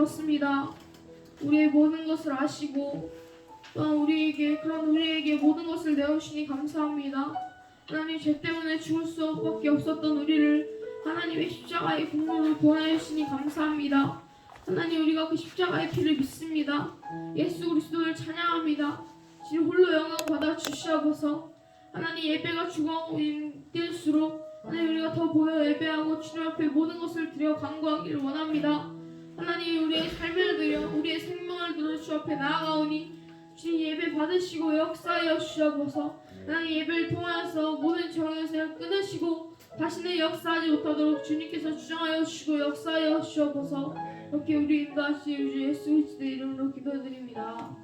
주셨습니다. 우리의 모든 것을 아시고 또한 우리에게 모든 것을 내어주시니 감사합니다. 하나님, 죄 때문에 죽을 수밖에 없었던 우리를 하나님의 십자가의 공로로 구원하여 주시니 감사합니다. 하나님, 우리가 그 십자가의 피를 믿습니다. 예수 그리스도를 찬양합니다. 주님 홀로 영광 받아 주시옵소서. 하나님, 예배가 주공일수록 하나님, 우리가 더 모여 예배하고 주님 앞에 모든 것을 드려 간구하기를 원합니다. 하나님, 우리의 삶을 드려 우리의 생명을 들어 주 앞에 나아가오니 주님 예배 받으시고 역사하여 주시옵소서. 하나님, 예배를 통하여서 모든 정욕을 끊으시고 다시는 역사하지 못하도록 주님께서 주장하여 주시고 역사하여 주시옵소서. 이렇게 우리 인도하시는 주 예수 그리스도의 이름으로 기도드립니다.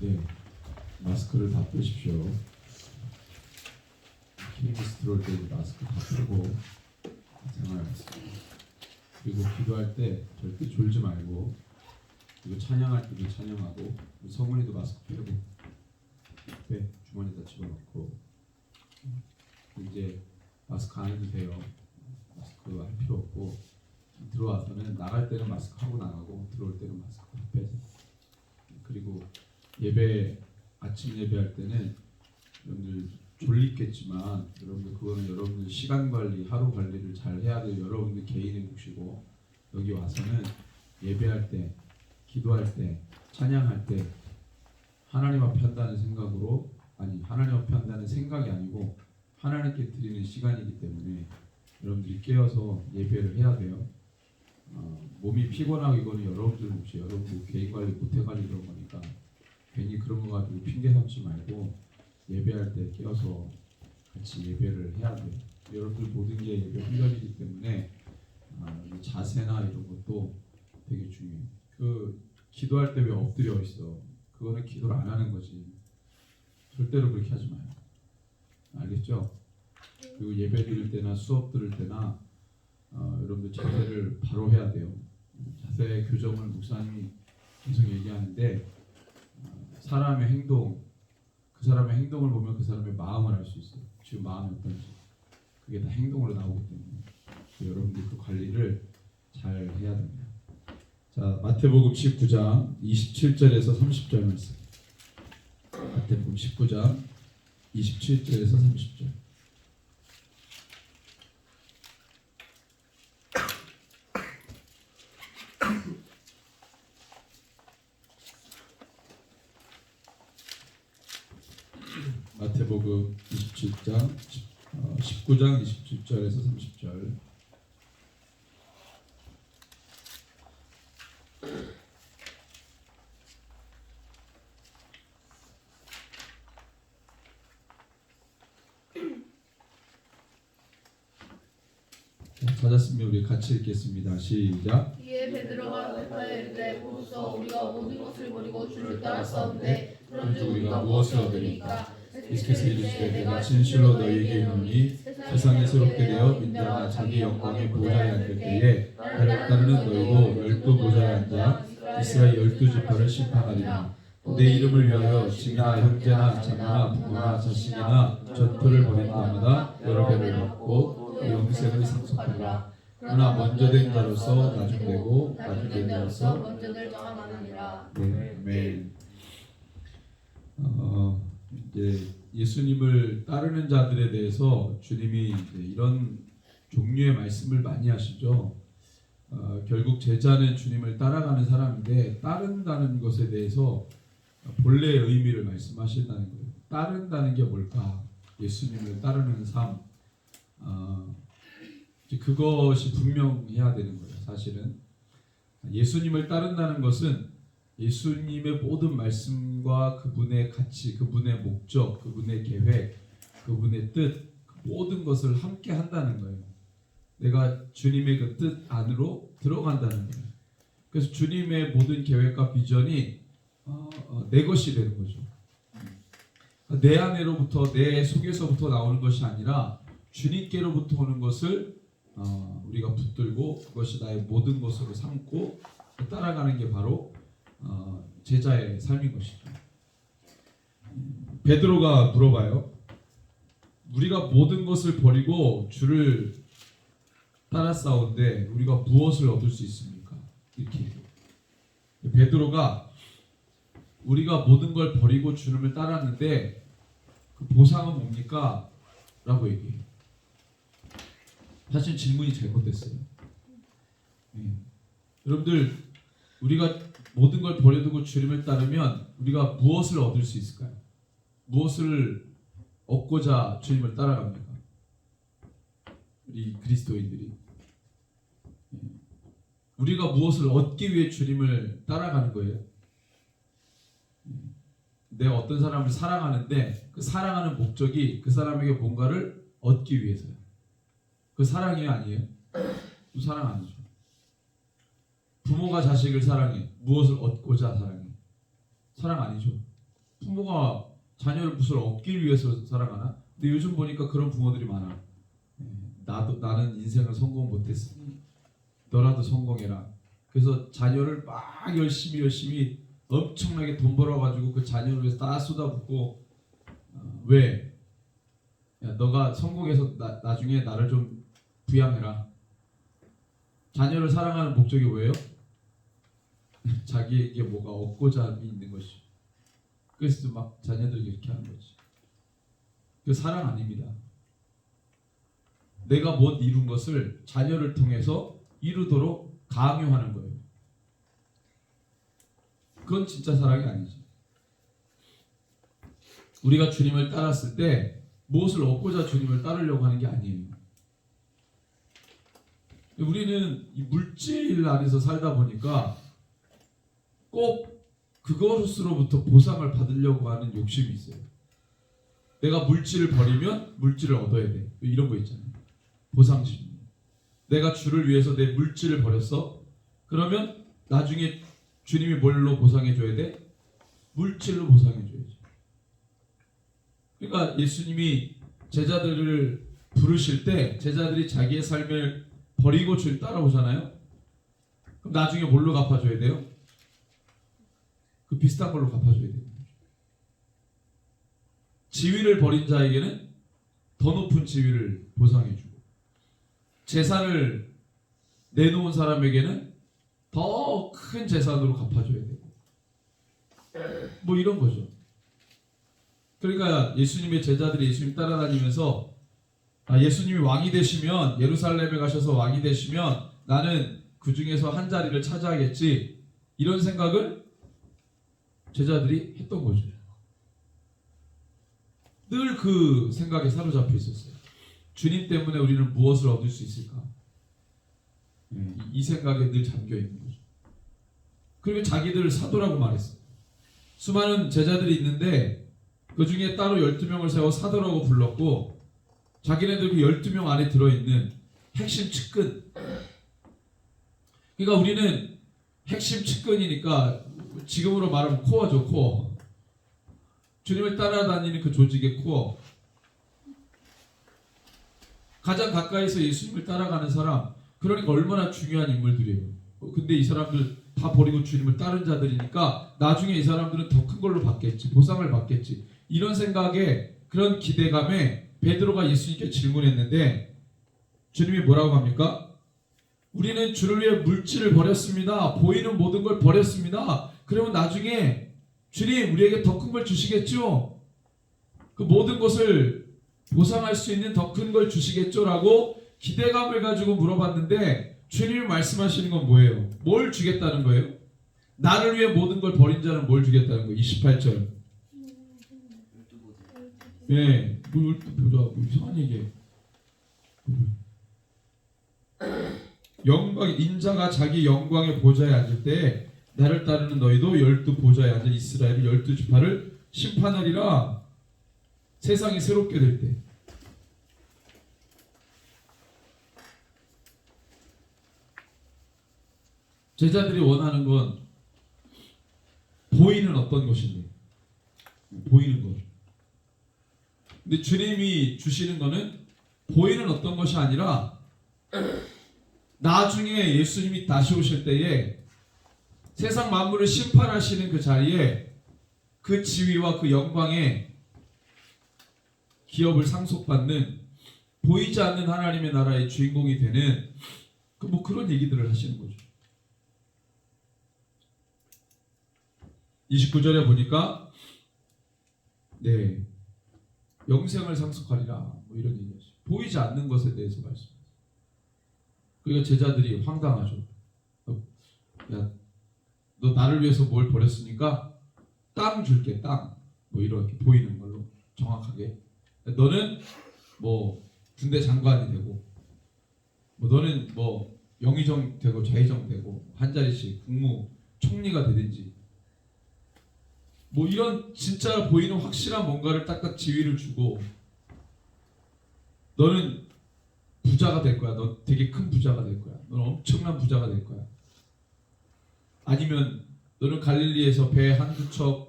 네, 마스크를 다 빼십시오. KBS 들어올 때 마스크 다 풀고 생활하겠습니다. 그리고 기도할 때 절대 졸지 말고, 그리고 찬양할 때도 찬양하고, 성훈이도 마스크 빼고, 주머니에다 집어넣고, 이제 마스크 안 해도 돼요. 마스크 할 필요 없고, 들어와서는 나갈 때는 마스크 하고 나가고, 들어올 때는 마스크 빼세요. 그리고 아침 예배할 때는 여러분들 졸리겠지만, 여러분들 그거는 여러분들 시간 관리, 하루 관리를 잘 해야 돼요. 여러분들 개인의 몫이고, 여기 와서는 예배할 때, 기도할 때, 찬양할 때 하나님 앞에 한다는 생각으로, 하나님 앞에 한다는 생각이 아니고 하나님께 드리는 시간이기 때문에 여러분들이 깨어서 예배를 해야 돼요. 몸이 피곤하고 이거는 여러분들 몫이, 여러분들 개인 관리 못해가지고 그런 거니까 괜히 그런 거 가지고 핑계 삼지 말고 예배할 때 깨어서 같이 예배를 해야 돼요. 여러분들 모든 게 예배 훈련이기 때문에 자세나 이런 것도 되게 중요해요. 기도할 때 왜 엎드려 있어? 그거는 기도를 안 하는 거지. 절대로 그렇게 하지 마요. 알겠죠? 그리고 예배 드릴 때나 수업 들을 때나 여러분들 자세를 바로 해야 돼요. 자세 교정을 목사님이 계속 얘기하는데, 사람의 행동, 그 사람의 행동을 보면 그 사람의 마음을 알 수 있어요. 지금 마음이 어떤지. 그게 다 행동으로 나오기 때문에 여러분들 그 관리를 잘 해야 됩니다. 자, 마태복음 19장 27절에서 30절 말씀. 마태복음 19장 27절에서 30절. 마태복음 19장 27절에서 30절. 찾았으면 우리 같이 읽겠습니다. 시작. 이에 베드로가 대답하여 이르되 보소서, 우리가 모든 것을 버리고 주를 따랐사온데 그런즉 우리가 무엇을 얻으리까? 예수께서 이르시되 내가 진실로 너희에게 이르노니 세상에 새롭게 되어 인자가 자기 영광의 보좌에 앉을 때에 나를 따르는 너희도 12보좌에 앉아 이스라엘 12지파를 심판하리라. 내 이름을 위하여 증이나 형제나 자매나 부모나 자식이나 전토를 벌인 자마다 여러 배를 받고 영생을 상속하리라. 그러나 먼저 된 자로서 나중 되고 나중 된 자로서 먼저 될 자가 많으니라. 네, 아멘. 이제 예수님을 따르는 자들에 대해서 주님이 이제 이런 종류의 말씀을 많이 하시죠. 결국 제자는 주님을 따라가는 사람인데, 따른다는 것에 대해서 본래의 의미를 말씀하신다는 거예요. 따른다는 게 뭘까? 예수님을 따르는 삶. 그것이 분명해야 되는 거예요. 사실은 예수님을 따른다는 것은 예수님의 모든 말씀과 그분의 가치, 그분의 목적, 그분의 계획, 그분의 뜻, 모든 것을 함께 한다는 거예요. 내가 주님의 그 뜻 안으로 들어간다는 거예요. 그래서 주님의 모든 계획과 비전이 내 것이 되는 거죠. 내 안으로부터, 내 속에서부터 나오는 것이 아니라 주님께로부터 오는 것을 우리가 붙들고 그것이 나의 모든 것으로 삼고 따라가는 게 바로 제자의 삶인 것이죠. 베드로가 물어봐요. 우리가 모든 것을 버리고 주를 따라 싸운데 우리가 무엇을 얻을 수 있습니까? 이렇게 얘기해요. 베드로가 우리가 모든 걸 버리고 주님을 따랐는데 그 보상은 뭡니까? 라고 얘기해요. 사실 질문이 잘못됐어요. 여러분들, 우리가 모든 걸 버려두고 주님을 따르면 우리가 무엇을 얻을 수 있을까요? 무엇을 얻고자 주님을 따라갑니까? 우리 그리스도인들이 우리가 무엇을 얻기 위해 주님을 따라가는 거예요? 내가 어떤 사람을 사랑하는데 그 사랑하는 목적이 그 사람에게 뭔가를 얻기 위해서요. 그 사랑이 아니에요? 그 사랑 아니죠. 부모가 자식을 사랑해. 무엇을 얻고자 사랑해? 사랑 아니죠. 부모가 자녀를 무엇을 얻기 위해서 사랑하나? 근데 요즘 보니까 그런 부모들이 많아. 나는 인생을 성공 못했으니 너라도 성공해라. 그래서 자녀를 막 열심히 엄청나게 돈 벌어가지고 그 자녀를 위해서 다 쏟아붓고 왜? 야, 너가 성공해서 나중에 나를 좀 부양해라. 자녀를 사랑하는 목적이 뭐예요? 자기에게 뭐가 얻고자 함이 있는 것이. 그래서 막 자녀들이 이렇게 하는 거지. 그 사랑 아닙니다. 내가 못 이룬 것을 자녀를 통해서 이루도록 강요하는 거예요. 그건 진짜 사랑이 아니지. 우리가 주님을 따랐을 때 무엇을 얻고자 주님을 따르려고 하는 게 아니에요. 우리는 이 물질 안에서 살다 보니까 꼭 그것으로부터 보상을 받으려고 하는 욕심이 있어요. 내가 물질을 버리면 물질을 얻어야 돼. 이런 거 있잖아요. 보상심. 내가 주를 위해서 내 물질을 버렸어. 그러면 나중에 주님이 뭘로 보상해 줘야 돼? 물질로 보상해 줘야지. 그러니까 예수님이 제자들을 부르실 때 제자들이 자기의 삶을 버리고 주님 따라오잖아요. 그럼 나중에 뭘로 갚아줘야 돼요? 그 비슷한 걸로 갚아줘야 돼요. 지위를 버린 자에게는 더 높은 지위를 보상해주고, 재산을 내놓은 사람에게는 더 큰 재산으로 갚아줘야 되고, 뭐 이런 거죠. 그러니까 예수님의 제자들이 예수님 따라다니면서 예수님이 왕이 되시면, 예루살렘에 가셔서 왕이 되시면 나는 그 중에서 한 자리를 차지하겠지, 이런 생각을 제자들이 했던 거죠. 늘 그 생각에 사로잡혀 있었어요. 주님 때문에 우리는 무엇을 얻을 수 있을까? 이 생각에 늘 잠겨 있는 거죠. 그리고 자기들을 사도라고 말했어요. 수많은 제자들이 있는데 그 중에 따로 12명을 세워 사도라고 불렀고, 자기네들 그 12명 안에 들어있는 핵심 측근. 그러니까 우리는 핵심 측근이니까 지금으로 말하면 코어죠, 코어. 주님을 따라다니는 그 조직의 코어. 가장 가까이서 예수님을 따라가는 사람, 그러니까 얼마나 중요한 인물들이에요. 근데 이 사람들 다 버리고 주님을 따른 자들이니까 나중에 이 사람들은 더 큰 걸로 받겠지, 보상을 받겠지, 이런 생각에, 그런 기대감에 베드로가 예수님께 질문했는데 주님이 뭐라고 합니까? 우리는 주를 위해 물질을 버렸습니다. 보이는 모든 걸 버렸습니다. 그러면 나중에 주님 우리에게 더 큰 걸 주시겠죠? 그 모든 것을 보상할 수 있는 더 큰 걸 주시겠죠? 라고 기대감을 가지고 물어봤는데 주님이 말씀하시는 건 뭐예요? 뭘 주겠다는 거예요? 나를 위해 모든 걸 버린 자는 뭘 주겠다는 거예요? 28절. 예, 뭘 또 보자, 뭐 이상한 얘기해. 영광, 인자가 자기 영광의 보좌에 앉을 때 나를 따르는 너희도 12보좌에 앉아 이스라엘 12지파를 심판하리라. 세상이 새롭게 될 때. 제자들이 원하는 건 보이는 어떤 것인데, 보이는 것. 근데 주님이 주시는 거는 보이는 어떤 것이 아니라 나중에 예수님이 다시 오실 때에 세상 만물을 심판하시는 그 자리에 그 지위와 그 영광의 기업을 상속받는 보이지 않는 하나님의 나라의 주인공이 되는 뭐 그런 얘기들을 하시는 거죠. 29절에 보니까 네, 영생을 상속하리라 뭐 이런 얘기죠. 보이지 않는 것에 대해서 말씀하세요. 그러니까 제자들이 황당하죠. 야, 너 나를 위해서 뭘 버렸으니까 땅 줄게, 땅. 뭐 이렇게 보이는 걸로 정확하게. 너는 뭐 군대 장관이 되고, 뭐 너는 뭐 영의정 되고 좌의정 되고 한 자리씩 국무 총리가 되든지, 뭐 이런 진짜 보이는 확실한 뭔가를 딱딱 지위를 주고, 너는 부자가 될 거야. 너 되게 큰 부자가 될 거야. 너는 엄청난 부자가 될 거야. 아니면 너는 갈릴리에서 배 한두 척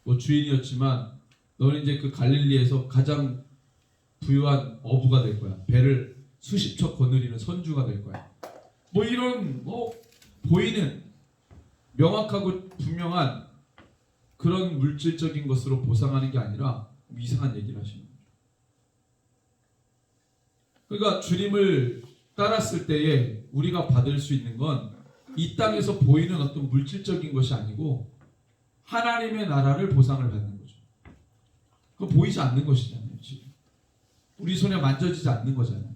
뭐 주인이었지만 너는 이제 그 갈릴리에서 가장 부유한 어부가 될 거야. 배를 수십 척 거느리는 선주가 될 거야. 뭐 이런 뭐 보이는 명확하고 분명한 그런 물질적인 것으로 보상하는 게 아니라 이상한 얘기를 하시는 거죠. 그러니까 주님을 따랐을 때에 우리가 받을 수 있는 건 이 땅에서 보이는 어떤 물질적인 것이 아니고 하나님의 나라를 보상을 받는 거죠. 그거 보이지 않는 것이잖아요. 지금 우리 손에 만져지지 않는 거잖아요.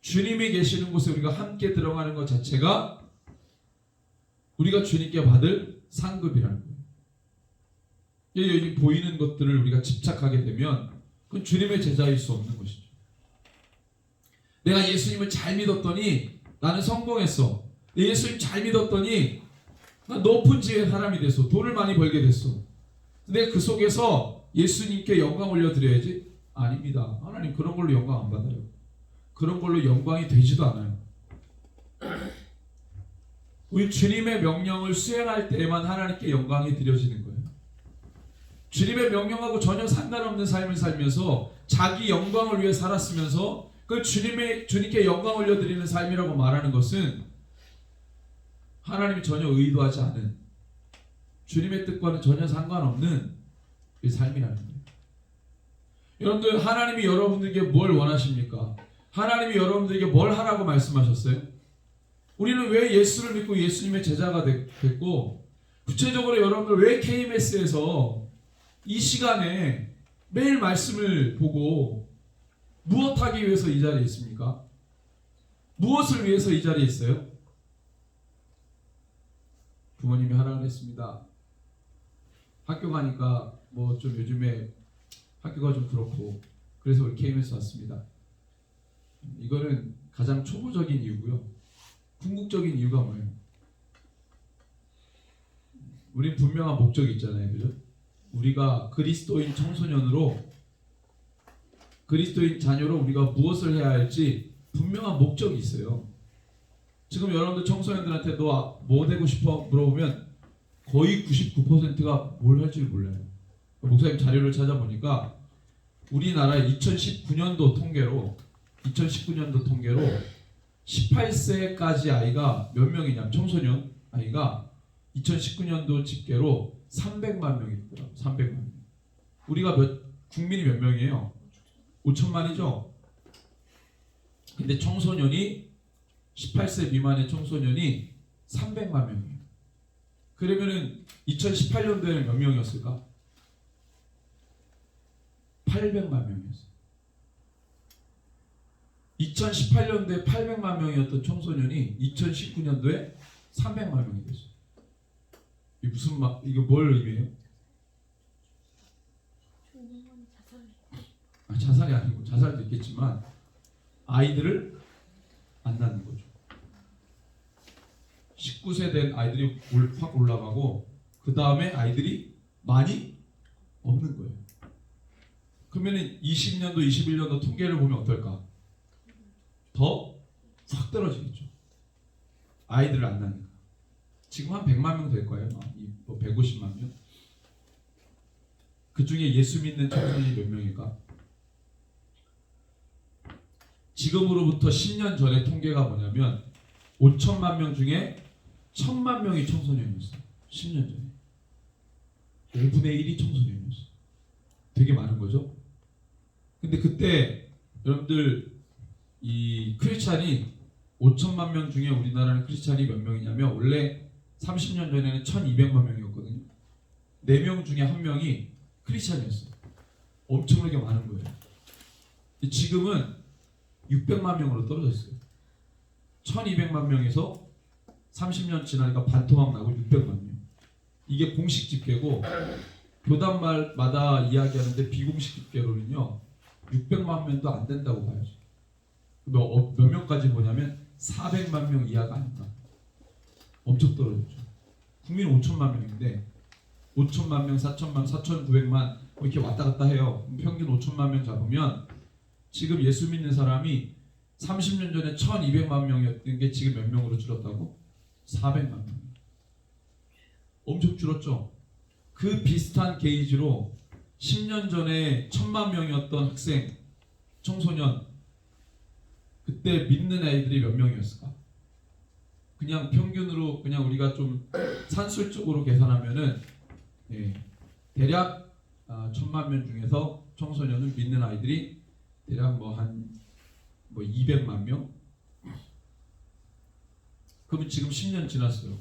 주님이 계시는 곳에 우리가 함께 들어가는 것 자체가 우리가 주님께 받을 상급이라는 거예요. 여기 보이는 것들을 우리가 집착하게 되면 그건 주님의 제자일 수 없는 것이죠. 내가 예수님을 잘 믿었더니 나는 성공했어. 예수님 잘 믿었더니 나 높은 지혜의 사람이 됐어. 돈을 많이 벌게 됐어. 근데 그 속에서 예수님께 영광 올려드려야지? 아닙니다. 하나님 그런 걸로 영광 안 받아요. 그런 걸로 영광이 되지도 않아요. 우리 주님의 명령을 수행할 때에만 하나님께 영광이 드려지는 거예요. 주님의 명령하고 전혀 상관없는 삶을 살면서 자기 영광을 위해 살았으면서 그 주님께 영광 올려드리는 삶이라고 말하는 것은 하나님이 전혀 의도하지 않은 주님의 뜻과는 전혀 상관없는 이 삶이라는 거예요. 여러분들 하나님이 여러분들에게 뭘 원하십니까? 하나님이 여러분들에게 뭘 하라고 말씀하셨어요? 우리는 왜 예수를 믿고 예수님의 제자가 됐고 구체적으로 여러분들 왜 KMS에서 이 시간에 매일 말씀을 보고 무엇하기 위해서 이 자리에 있습니까? 무엇을 위해서 이 자리에 있어요? 부모님이 하라고 했습니다. 학교 가니까 뭐 좀 요즘에 학교가 좀 그렇고 그래서 우리 KMS 왔습니다. 이거는 가장 초보적인 이유고요. 궁극적인 이유가 뭐예요? 우린 분명한 목적이 있잖아요. 그죠? 우리가 그리스도인 청소년으로 그리스도인 자녀로 우리가 무엇을 해야 할지 분명한 목적이 있어요. 지금 여러분들 청소년들한테 너 뭐 되고 싶어 물어보면 거의 99%가 뭘 할지 몰라요. 목사님 자료를 찾아보니까 우리나라 2019년도 통계로 18세까지 아이가 몇 명이냐면 청소년 아이가 2019년도 집계로 300만 명이 되더라고요. 300만 명. 우리가 국민이 몇 명이에요? 5천만이죠. 근데 청소년이 18세 미만의 청소년이 300만 명이에요. 그러면은 2018년도에는 몇 명이었을까? 800만 명이었어요. 2018년도에 800만 명이었던 청소년이 2019년도에 300만 명이 됐어요. 이게 이게 뭘 의미해요? 자살이 아니고 자살도 있겠지만 아이들을 안 낳는 거죠. 19세 된 아이들이 확 올라가고 그 다음에 아이들이 많이 없는 거예요. 그러면 20년도, 21년도 통계를 보면 어떨까? 더 확 떨어지겠죠. 아이들을 안 낳으니까. 지금 한 100만 명 될 거예요. 150만 명. 그 중에 예수 믿는 청소년이 몇 명일까? 지금으로부터 10년 전의 통계가 뭐냐면 5천만 명 중에 1000만 명이 청소년이었어. 10년 전에 5분의 1이 청소년이었어. 되게 많은 거죠. 근데 그때 여러분들 이 크리스찬이 5천만 명 중에 우리나라는 크리스찬이 몇 명이냐면 원래 30년 전에는 1200만 명이었거든요. 4명 중에 1명이 크리스찬이었어요. 엄청나게 많은 거예요. 지금은 600만 명으로 떨어졌어요. 1200만 명에서 30년 지나니까 반토막 나고 600만 명. 이게 공식 집계고 교단마다 이야기하는데 비공식 집계로는요 600만 명도 안 된다고 봐야죠. 몇 명까지 보냐면 400만 명 이하가 아닌가. 엄청 떨어졌죠. 국민 5천만 명인데 5천만 명, 4천만, 4,900만 이렇게 왔다 갔다 해요. 평균 5천만 명 잡으면 지금 예수 믿는 사람이 30년 전에 1,200만 명이었던 게 지금 몇 명으로 줄었다고? 400만 명. 엄청 줄었죠. 그 비슷한 게이지로 10년 전에 1,000만 명이었던 학생, 청소년 그때 믿는 애들이 몇 명이었을까? 그냥 평균으로 그냥 우리가 좀 산술적으로 계산하면은 대략 1,000만 명 중에서 청소년은 믿는 아이들이 대략 한 200만 명? 그러면 지금 10년 지났어요.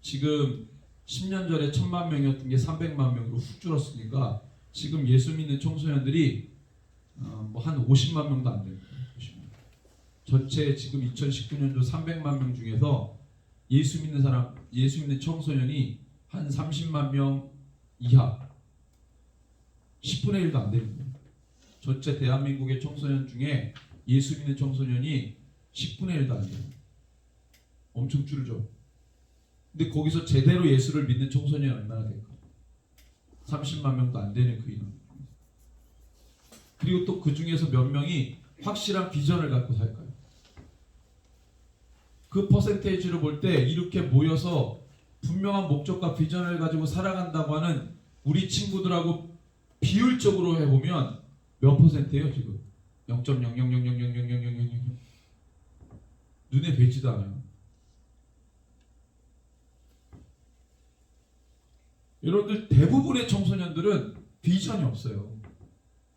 지금 10년 전에 1,000만 명이었던 게 300만 명으로 훅 줄었으니까 지금 예수 믿는 청소년들이 한 50만 명도 안 됩니다. 전체 지금 2019년도 300만 명 중에서 예수 믿는 사람, 예수 믿는 청소년이 한 30만 명 이하, 10분의 1도 안 됩니다. 전체 대한민국의 청소년 중에 예수 믿는 청소년이 10분의 1도 안 돼요. 엄청 줄죠. 근데 거기서 제대로 예수를 믿는 청소년이 얼마나 될까? 30만 명도 안 되는 그 인원. 그리고 또 그 중에서 몇 명이 확실한 비전을 갖고 살까요? 그 퍼센테이지를 볼 때 이렇게 모여서 분명한 목적과 비전을 가지고 살아간다고 하는 우리 친구들하고 비율적으로 해보면 몇 퍼센트예요 지금? 0.000000000 눈에 뵈지도 않아요. 여러분들 대부분의 청소년들은 비전이 없어요.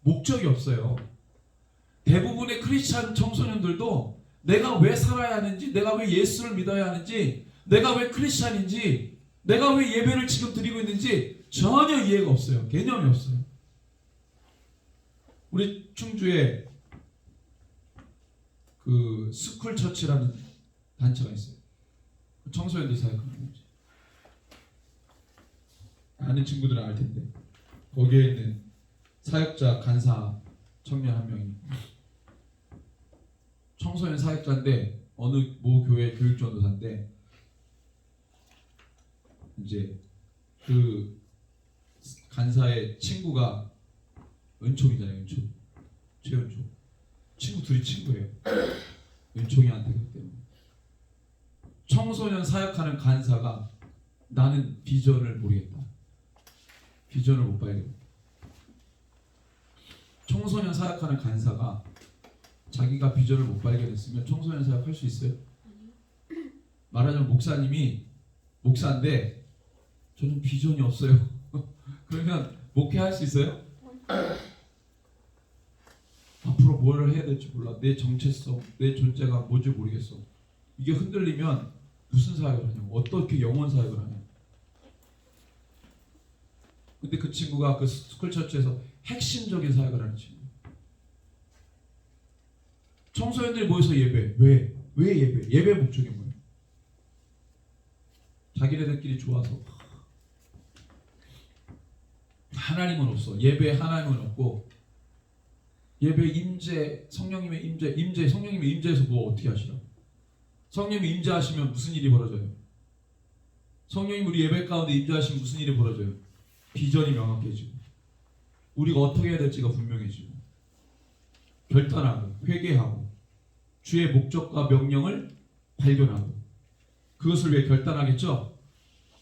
목적이 없어요. 대부분의 크리스찬 청소년들도 내가 왜 살아야 하는지, 내가 왜 예수를 믿어야 하는지, 내가 왜 크리스찬인지, 내가 왜 예배를 지금 드리고 있는지 전혀 이해가 없어요. 개념이 없어요. 우리 충주에 그 스쿨 처치라는 단체가 있어요. 청소년들 사역하는 거지. 아는 친구들은 알 텐데 거기에 있는 사역자 간사 청년 한 명이 청소년 사역자인데 어느 모 교회 교육전도사인데 이제 그 간사의 친구가 은총이잖아요. 은총, 최은총 친구 둘이 친구예요. 은총이한테 그때 청소년 사역하는 간사가 나는 비전을 모르겠다. 비전을 못 봐야겠다. 청소년 사역하는 간사가 자기가 비전을 못 발견했으면 청소년 사역할 수 있어요? 말하자면 목사님이 목사인데 저는 비전이 없어요. 그러면 목회할 수 있어요? 앞으로 뭘 해야 될지 몰라. 내 정체성, 내 존재가 뭔지 모르겠어. 이게 흔들리면 무슨 사역을 하냐고, 어떻게 영혼 사역을 하냐고. 근데 그 친구가 그 스쿨처치에서 핵심적인 사역을 하는 친구. 청소년들이 모여서 예배. 왜 예배? 예배 목적이 뭐예요? 자기네들끼리 좋아서. 하나님은 없어. 예배에 하나님은 없고, 예배 임재, 성령님의 임재, 성령님의 임재에서 뭐 어떻게 하시라? 성령님이 임재하시면 무슨 일이 벌어져요? 성령님 우리 예배 가운데 임재하시면 무슨 일이 벌어져요? 비전이 명확해지고, 우리가 어떻게 해야 될지가 분명해지고, 결단하고, 회개하고, 주의 목적과 명령을 발견하고, 그것을 왜 결단하겠죠?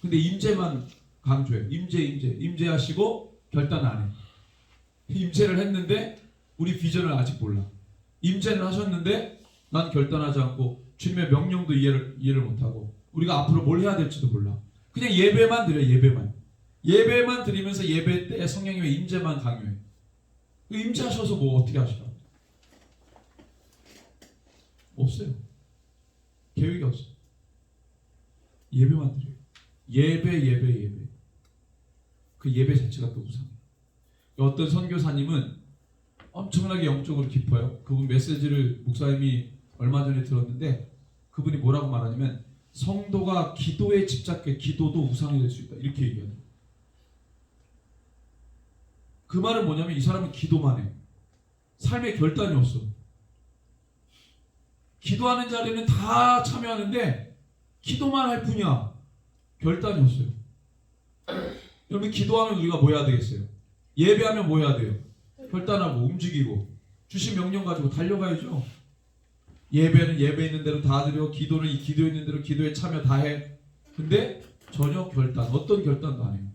근데 임재만 강조해요. 임재하시고 결단 안 해. 임재를 했는데 우리 비전을 아직 몰라. 임재를 하셨는데 난 결단하지 않고 주님의 명령도 이해를 못하고 우리가 앞으로 뭘 해야 될지도 몰라. 그냥 예배만 드려. 예배만 드리면서 예배 때 성령님의 임재만 강요해. 임재하셔서 뭐 어떻게 하시라고? 없어요. 계획이 없어. 예배만 드려요. 예배. 그 예배 자체가 또 우상이에요. 어떤 선교사님은 엄청나게 영적으로 깊어요. 그분 메시지를 목사님이 얼마 전에 들었는데 그분이 뭐라고 말하냐면 성도가 기도에 집착해 기도도 우상이 될 수 있다. 이렇게 얘기해요. 그 말은 뭐냐면 이 사람은 기도만 해. 삶의 결단이 없어. 기도하는 자리는 다 참여하는데 기도만 할 뿐이야. 결단이 없어요. 여러분 기도하면 우리가 뭐 해야 되겠어요? 예배하면 뭐 해야 돼요? 결단하고 움직이고 주신 명령 가지고 달려가야죠. 예배는 예배 있는 대로 다 드려. 기도는 이 기도 있는 대로 기도에 참여 다 해. 근데 전혀 결단, 어떤 결단도 안 해요.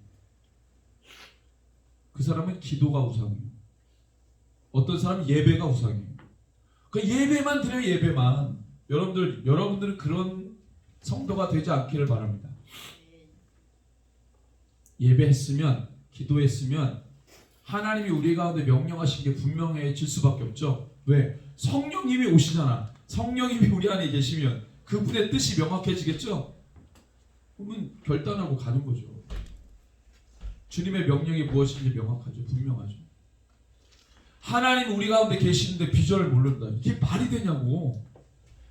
그 사람은 기도가 우상이에요. 어떤 사람은 예배가 우상이에요. 그 예배만 드려요. 예배만. 여러분들은 그런 성도가 되지 않기를 바랍니다. 예배했으면, 기도했으면 하나님이 우리 가운데 명령하신 게 분명해질 수밖에 없죠. 왜? 성령님이 오시잖아. 성령님이 우리 안에 계시면 그분의 뜻이 명확해지겠죠. 그러면 결단하고 가는 거죠. 주님의 명령이 무엇인지 명확하죠. 분명하죠. 하나님 우리 가운데 계시는데 비전을 모른다. 이게 말이 되냐고.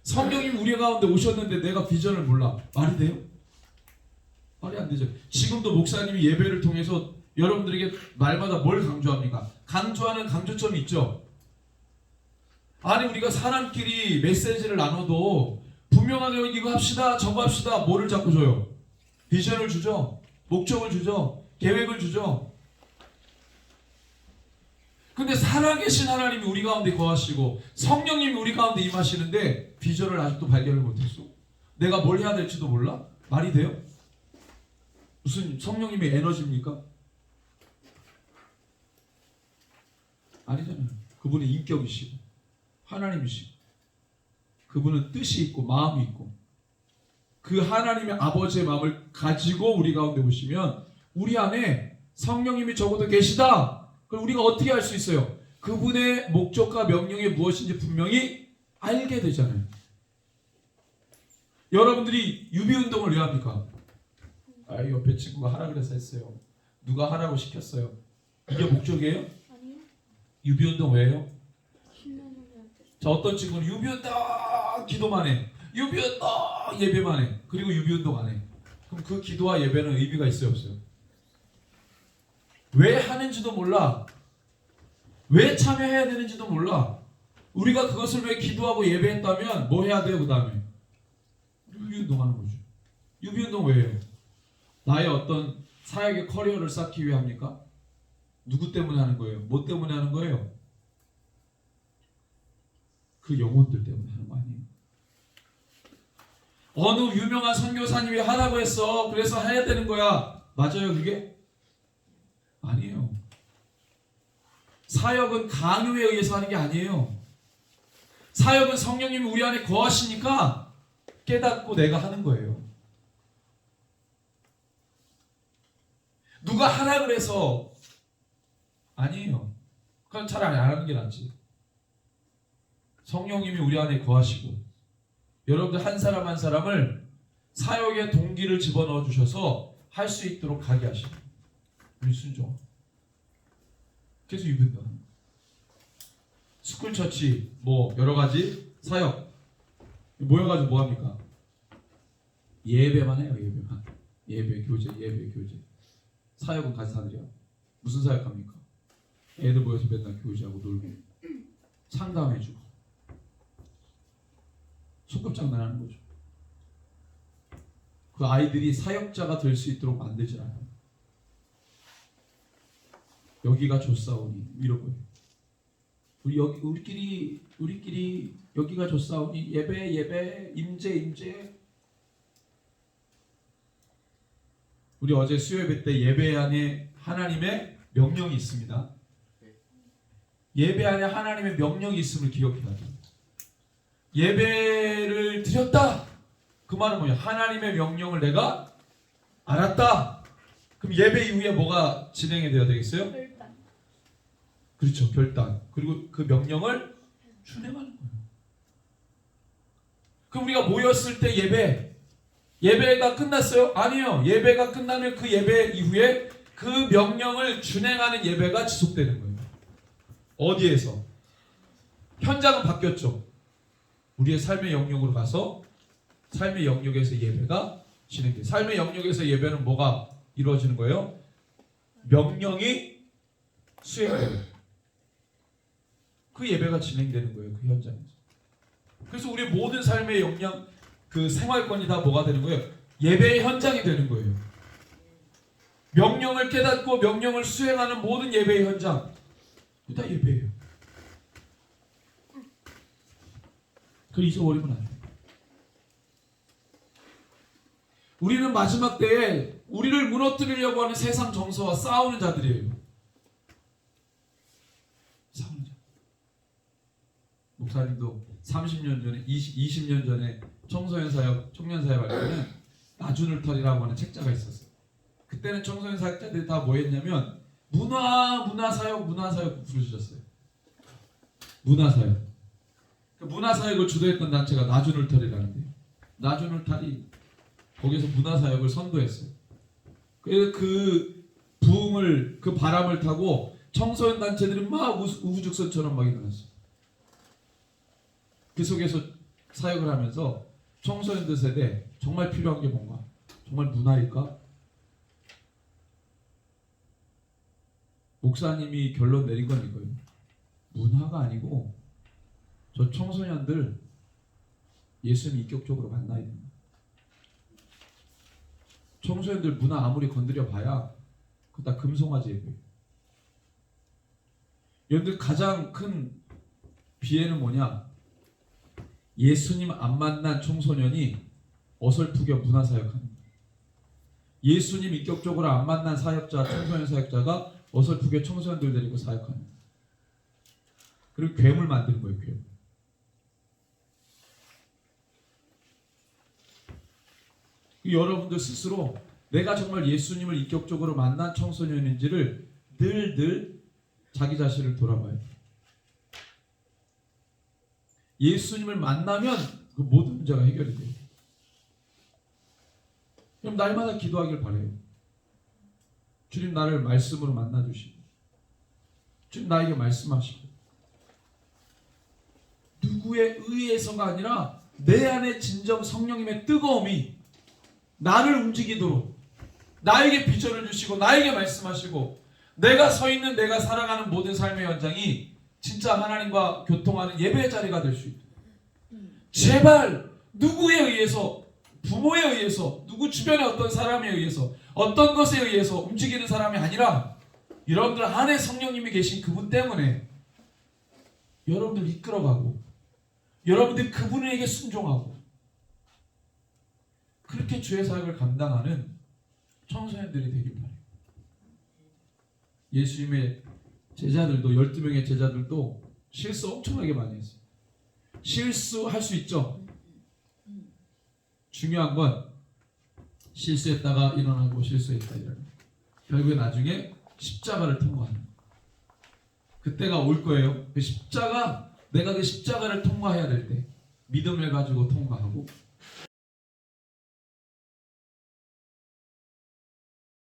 성령님 우리 가운데 오셨는데 내가 비전을 몰라. 말이 돼요? 말이 안 되죠. 지금도 목사님이 예배를 통해서 여러분들에게 말마다 뭘 강조합니까? 강조하는 강조점이 있죠. 아니 우리가 사람끼리 메시지를 나눠도 분명하게 이거 합시다 저거 합시다. 뭐를 자꾸 줘요? 비전을 주죠. 목적을 주죠. 계획을 주죠. 근데 살아계신 하나님이 우리 가운데 거하시고 성령님이 우리 가운데 임하시는데 비전을 아직도 발견을 못했어. 내가 뭘 해야 될지도 몰라? 말이 돼요? 무슨 성령님의 에너지입니까? 아니잖아요. 그분은 인격이시고 하나님이시고 그분은 뜻이 있고 마음이 있고 그 하나님의 아버지의 마음을 가지고 우리 가운데 오시면 우리 안에 성령님이 적어도 계시다. 그럼 우리가 어떻게 할 수 있어요? 그분의 목적과 명령이 무엇인지 분명히 알게 되잖아요. 여러분들이 유비운동을 왜 합니까? 옆에 친구가 하라 그래서 했어요. 누가 하라고 시켰어요. 이게 목적이에요? 아니요. 유비운동 왜 해요? 신나는데한테. 자, 어떤 친구는 유비운동 기도만 해. 유비운동 예배만 해. 그리고 유비운동 안 해. 그럼 그 기도와 예배는 의미가 있어요 없어요? 왜 하는지도 몰라. 왜 참여해야 되는지도 몰라. 우리가 그것을 왜 기도하고 예배했다면 뭐 해야 돼요 그 다음에? 유비운동 하는 거죠. 유비운동 왜 해요? 나의 어떤 사역의 커리어를 쌓기 위해 합니까? 누구 때문에 하는 거예요? 뭐 때문에 하는 거예요? 그 영혼들 때문에 하는 거 아니에요? 어느 유명한 선교사님이 하라고 했어. 그래서 해야 되는 거야. 맞아요 그게? 아니에요. 사역은 강요에 의해서 하는 게 아니에요. 사역은 성령님이 우리 안에 거하시니까 깨닫고 내가 하는 거예요. 누가 하라 그래서 아니에요. 그건 차라리 안 하는 게 낫지. 성령님이 우리 안에 거하시고 여러분들 한 사람 한 사람을 사역의 동기를 집어넣어 주셔서 할 수 있도록 가게 하시고 우리 순종. 그래서 유분다. 스쿨처치 뭐 여러 가지 사역 모여가지고 뭐 합니까? 예배만 해요. 예배만. 예배 교제. 사역은 같이 사드려요. 무슨 사역합니까? 애들 모여서 맨날 교제하고 놀고 상담해주고 소꿉장난하는 거죠. 그 아이들이 사역자가 될 수 있도록 만들지 않아요. 여기가 좋사오니 이러고 우리끼리 여기가 좋사오니 예배 임재. 우리 어제 수요예배 때 예배 안에 하나님의 명령이 있습니다. 예배 안에 하나님의 명령이 있음을 기억해야 돼요. 예배를 드렸다. 그 말은 뭐냐? 하나님의 명령을 내가 알았다. 그럼 예배 이후에 뭐가 진행이 되어야 되겠어요? 결단. 그렇죠. 결단. 그리고 그 명령을 준행하는 거예요. 그럼 우리가 모였을 때 예배가 끝났어요? 아니요. 예배가 끝나면 그 예배 이후에 그 명령을 준행하는 예배가 지속되는 거예요. 어디에서? 현장은 바뀌었죠. 우리의 삶의 영역으로 가서 삶의 영역에서 예배가 진행돼요. 삶의 영역에서 예배는 뭐가 이루어지는 거예요? 명령이 수행돼요. 그 예배가 진행되는 거예요. 그 현장에서. 그래서 우리 모든 삶의 역량, 그 생활권이 다 뭐가 되는 거예요? 예배의 현장이 되는 거예요. 명령을 깨닫고 명령을 수행하는 모든 예배의 현장, 그거 다 예배예요. 그걸 잊어버리면 안 돼요. 우리는 마지막 때에 우리를 무너뜨리려고 하는 세상 정서와 싸우는 자들이에요. 싸우는 자. 목사님도 30년 전에, 20년 전에 청소년 사역, 청년 사역 할 때는 나주늘털이라고 하는 책자가 있었어요. 그때는 청소년 사역자들이 다 뭐 했냐면 문화사역 부르셨어요. 문화사역. 그 문화사역을 주도했던 단체가 나주늘털이라는데, 나주늘털이 거기서 문화사역을 선도했어요. 그래서 그 부흥을, 그 바람을 타고 청소년 단체들이 막 우후죽순처럼 막 일어났어요. 그 속에서 사역을 하면서 청소년들 세대 정말 필요한 게 뭔가? 정말 문화일까? 목사님이 결론 내린 건 이거예요. 문화가 아니고 저 청소년들 예수님 인격적으로 만나야 된다. 청소년들 문화 아무리 건드려 봐야 그거 다 금송아지 예배예요. 여러분들 가장 큰 비애는 뭐냐? 예수님 안 만난 청소년이 어설프게 문화사역하는 거예요. 예수님 인격적으로 안 만난 사역자, 청소년 사역자가 어설프게 청소년들 데리고 사역하는 거예요. 그리고 괴물 만드는 거예요. 괴물. 여러분들 스스로 내가 정말 예수님을 인격적으로 만난 청소년인지를 늘 자기 자신을 돌아봐야 돼요. 예수님을 만나면 그 모든 문제가 해결이 돼요. 그럼 날마다 기도하길 바래요. 주님 나를 말씀으로 만나주시고, 주님 나에게 말씀하시고, 누구의 의해서가 아니라 내 안에 진정 성령님의 뜨거움이 나를 움직이도록 나에게 비전을 주시고 나에게 말씀하시고, 내가 서 있는, 내가 살아가는 모든 삶의 현장이 진짜 하나님과 교통하는 예배의 자리가 될 수 있도록 제발 누구에 의해서, 부모에 의해서, 누구 주변의 어떤 사람에 의해서, 어떤 것에 의해서 움직이는 사람이 아니라 여러분들 안에 성령님이 계신 그분 때문에 여러분들 이끌어가고 여러분들 그분에게 순종하고 그렇게 주의 사역을 감당하는 청소년들이 되길 바래요. 예수님의 제자들도, 12명의 제자들도 실수 엄청나게 많이 했어요. 실수할 수 있죠. 중요한 건 실수했다가 일어나고 실수했다 일어나고 결국에 나중에 십자가를 통과하는 거예요. 그때가 올 거예요. 그 십자가, 내가 그 십자가를 통과해야 될 때 믿음을 가지고 통과하고